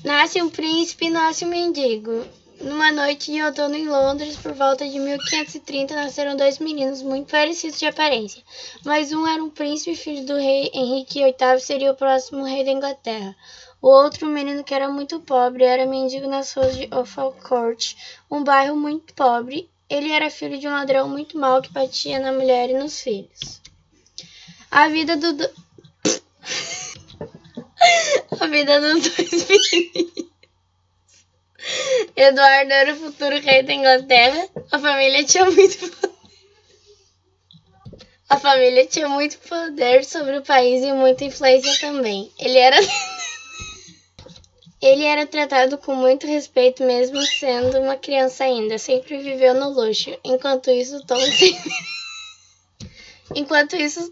Nasce um príncipe e nasce um mendigo. Numa noite de outono em Londres, por volta de 1530, nasceram dois meninos muito parecidos de aparência. Mas um era um príncipe, filho do rei Henrique VIII, seria o próximo rei da Inglaterra. O outro, um menino que era muito pobre, era mendigo nas ruas de Offal Court, um bairro muito pobre. Ele era filho de um ladrão muito mau que batia na mulher e nos filhos. A vida dos dois meninos. Eduardo era o futuro rei da Inglaterra. A família tinha muito poder sobre o país e muita influência também. Ele era tratado com muito respeito mesmo sendo uma criança ainda. Sempre viveu no luxo. Enquanto isso,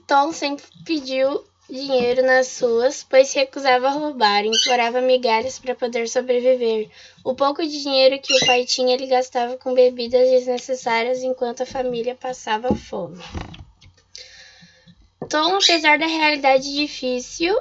Tom sempre pediu dinheiro nas ruas, pois se recusava a roubar, implorava migalhas para poder sobreviver. O pouco de dinheiro que o pai tinha ele gastava com bebidas desnecessárias enquanto a família passava fome. Tom, apesar da realidade difícil,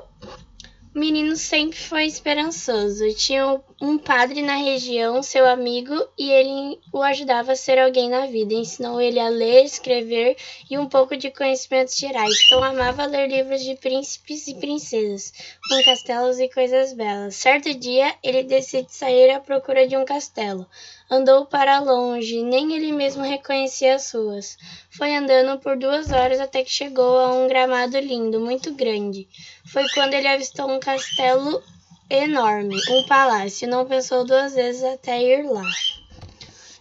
o menino sempre foi esperançoso. Tinha um padre na região, seu amigo, e ele o ajudava a ser alguém na vida. Ensinou ele a ler, escrever e um pouco de conhecimentos gerais. Tom amava ler livros de príncipes e princesas, com castelos e coisas belas. Certo dia, ele decide sair à procura de um castelo. Andou para longe, nem ele mesmo reconhecia as ruas. Foi andando por 2 horas até que chegou a um gramado lindo, muito grande. Foi quando ele avistou um castelo enorme, um palácio. Não pensou 2 vezes até ir lá.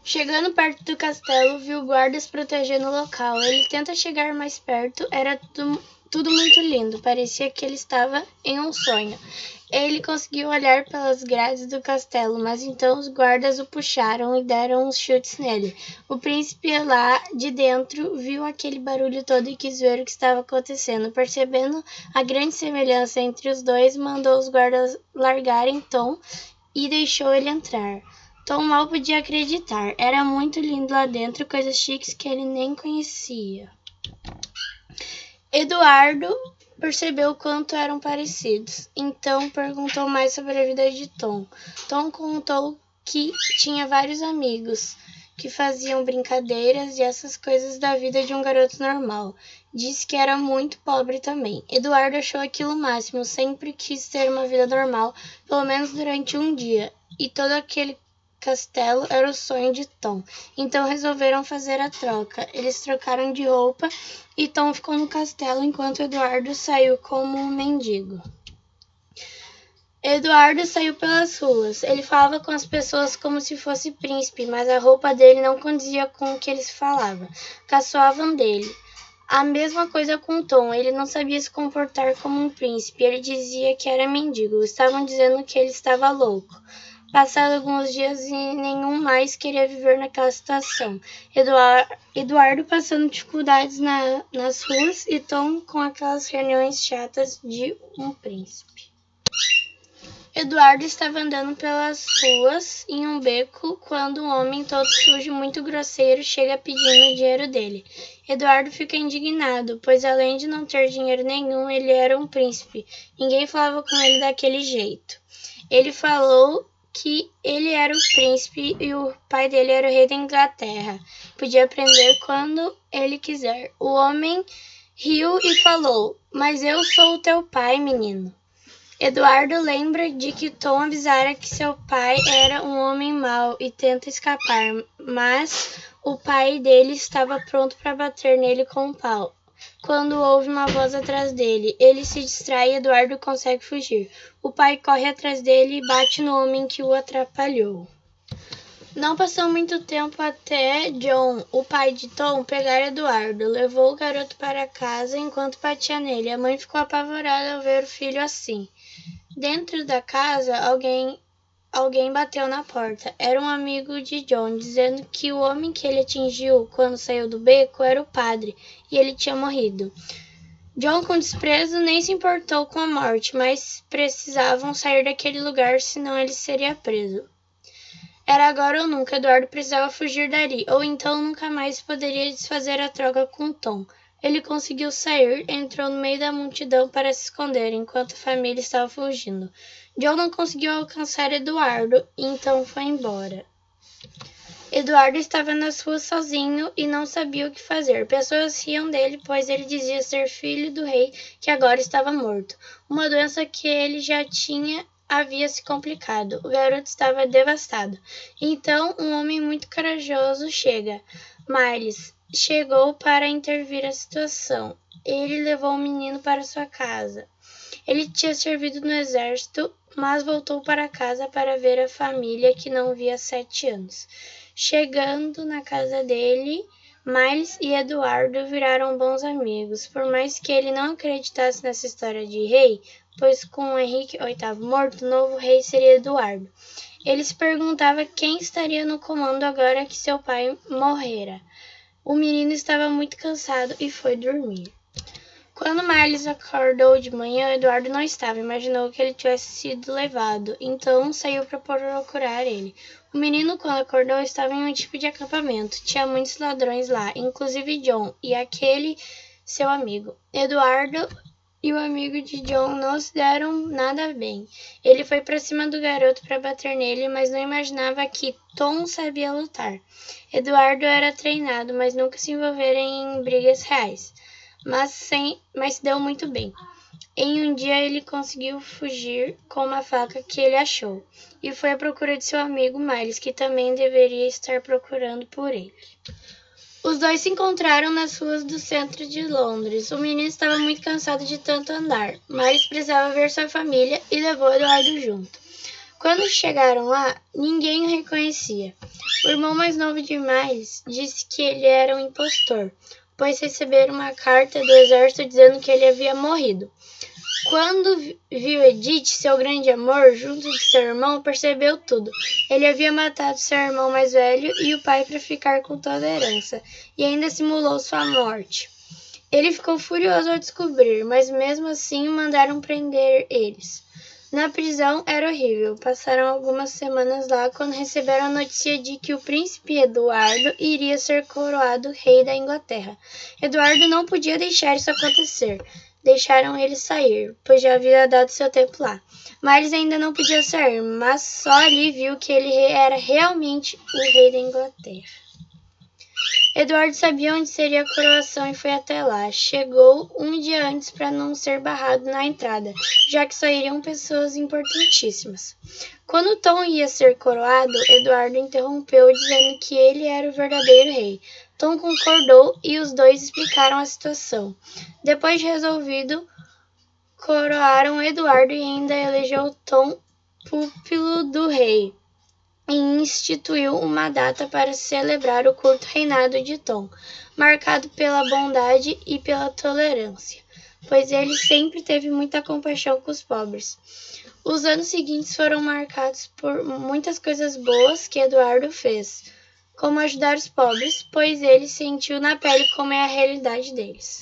Chegando perto do castelo, viu guardas protegendo o local. Ele tenta chegar mais perto, era tudo muito lindo, parecia que ele estava em um sonho. Ele conseguiu olhar pelas grades do castelo, mas então os guardas o puxaram e deram uns chutes nele. O príncipe lá de dentro viu aquele barulho todo e quis ver o que estava acontecendo. Percebendo a grande semelhança entre os dois, mandou os guardas largarem Tom e deixou ele entrar. Tom mal podia acreditar. Era muito lindo lá dentro, coisas chiques que ele nem conhecia. Eduardo percebeu quanto eram parecidos, então perguntou mais sobre a vida de Tom. Tom contou que tinha vários amigos que faziam brincadeiras e essas coisas da vida de um garoto normal. Disse que era muito pobre também. Eduardo achou aquilo o máximo, sempre quis ter uma vida normal, pelo menos durante um dia, e todo aquele castelo era o sonho de Tom. Então resolveram fazer a troca. Eles trocaram de roupa e Tom ficou no castelo enquanto Eduardo saiu como um mendigo. Eduardo saiu pelas ruas. Ele falava com as pessoas como se fosse príncipe, mas a roupa dele não condizia com o que eles falavam. Caçoavam dele. A mesma coisa com Tom. Ele não sabia se comportar como um príncipe. Ele dizia que era mendigo. Estavam dizendo que ele estava louco. Passaram alguns dias e nenhum mais queria viver naquela situação. Eduardo passando dificuldades nas ruas e Tom com aquelas reuniões chatas de um príncipe. Eduardo estava andando pelas ruas em um beco quando um homem todo sujo, muito grosseiro, chega pedindo o dinheiro dele. Eduardo fica indignado, pois além de não ter dinheiro nenhum, ele era um príncipe. Ninguém falava com ele daquele jeito. Ele falou que ele era o príncipe e o pai dele era o rei da Inglaterra. Podia prender quando ele quiser. O homem riu e falou: "Mas eu sou o teu pai, menino." Eduardo lembra de que Tom avisara que seu pai era um homem mau e tenta escapar, mas o pai dele estava pronto para bater nele com um pau. Quando ouve uma voz atrás dele, ele se distrai e Eduardo consegue fugir. O pai corre atrás dele e bate no homem que o atrapalhou. Não passou muito tempo até John, o pai de Tom, pegar Eduardo. Levou o garoto para casa enquanto batia nele. A mãe ficou apavorada ao ver o filho assim. Dentro da casa, alguém bateu na porta. Era um amigo de John, dizendo que o homem que ele atingiu quando saiu do beco era o padre, e ele tinha morrido. John, com desprezo, nem se importou com a morte, mas precisavam sair daquele lugar, senão ele seria preso. Era agora ou nunca, Eduardo precisava fugir dali, ou então nunca mais poderia desfazer a troca com Tom. Ele conseguiu sair, entrou no meio da multidão para se esconder, enquanto a família estava fugindo. John não conseguiu alcançar Eduardo, e então foi embora. Eduardo estava nas ruas sozinho e não sabia o que fazer. Pessoas riam dele, pois ele dizia ser filho do rei que agora estava morto. Uma doença que ele já tinha havia se complicado. O garoto estava devastado. Então, um homem muito corajoso chega. Miles chegou para intervir a situação. Ele levou o menino para sua casa. Ele tinha servido no exército, mas voltou para casa para ver a família que não via há 7 anos. Chegando na casa dele, Miles e Eduardo viraram bons amigos, por mais que ele não acreditasse nessa história de rei, pois com Henrique VIII morto, o novo rei seria Eduardo. Ele se perguntava quem estaria no comando agora que seu pai morrera. O menino estava muito cansado e foi dormir. Quando Miles acordou de manhã, Eduardo não estava. Imaginou que ele tivesse sido levado, então saiu para procurar ele. O menino, quando acordou, estava em um tipo de acampamento. Tinha muitos ladrões lá, inclusive John e aquele seu amigo. Eduardo e o amigo de John não se deram nada bem. Ele foi para cima do garoto para bater nele, mas não imaginava que Tom sabia lutar. Eduardo era treinado, mas nunca se envolvera em brigas reais. Mas se deu muito bem. Em um dia ele conseguiu fugir com uma faca que ele achou e foi à procura de seu amigo Miles, que também deveria estar procurando por ele. Os dois se encontraram nas ruas do centro de Londres. O menino estava muito cansado de tanto andar. Miles precisava ver sua família e levou Eduardo junto. Quando chegaram lá, ninguém o reconhecia. O irmão mais novo de Miles disse que ele era um impostor, pois receberam uma carta do exército dizendo que ele havia morrido. Quando viu Edith, seu grande amor, junto de seu irmão, percebeu tudo. Ele havia matado seu irmão mais velho e o pai para ficar com toda a herança, e ainda simulou sua morte. Ele ficou furioso ao descobrir, mas mesmo assim mandaram prender eles. Na prisão era horrível. Passaram algumas semanas lá quando receberam a notícia de que o príncipe Eduardo iria ser coroado rei da Inglaterra. Eduardo não podia deixar isso acontecer. Deixaram ele sair, pois já havia dado seu tempo lá. Miles ainda não podia sair, mas só ali viu que ele era realmente o rei da Inglaterra. Eduardo sabia onde seria a coroação e foi até lá. Chegou um dia antes para não ser barrado na entrada, já que só iriam pessoas importantíssimas. Quando Tom ia ser coroado, Eduardo interrompeu dizendo que ele era o verdadeiro rei. Tom concordou e os dois explicaram a situação. Depois de resolvido, coroaram Eduardo e ainda elegeu Tom pupilo do rei e instituiu uma data para celebrar o curto reinado de Tom, marcado pela bondade e pela tolerância, pois ele sempre teve muita compaixão com os pobres. Os anos seguintes foram marcados por muitas coisas boas que Eduardo fez, como ajudar os pobres, pois ele sentiu na pele como é a realidade deles.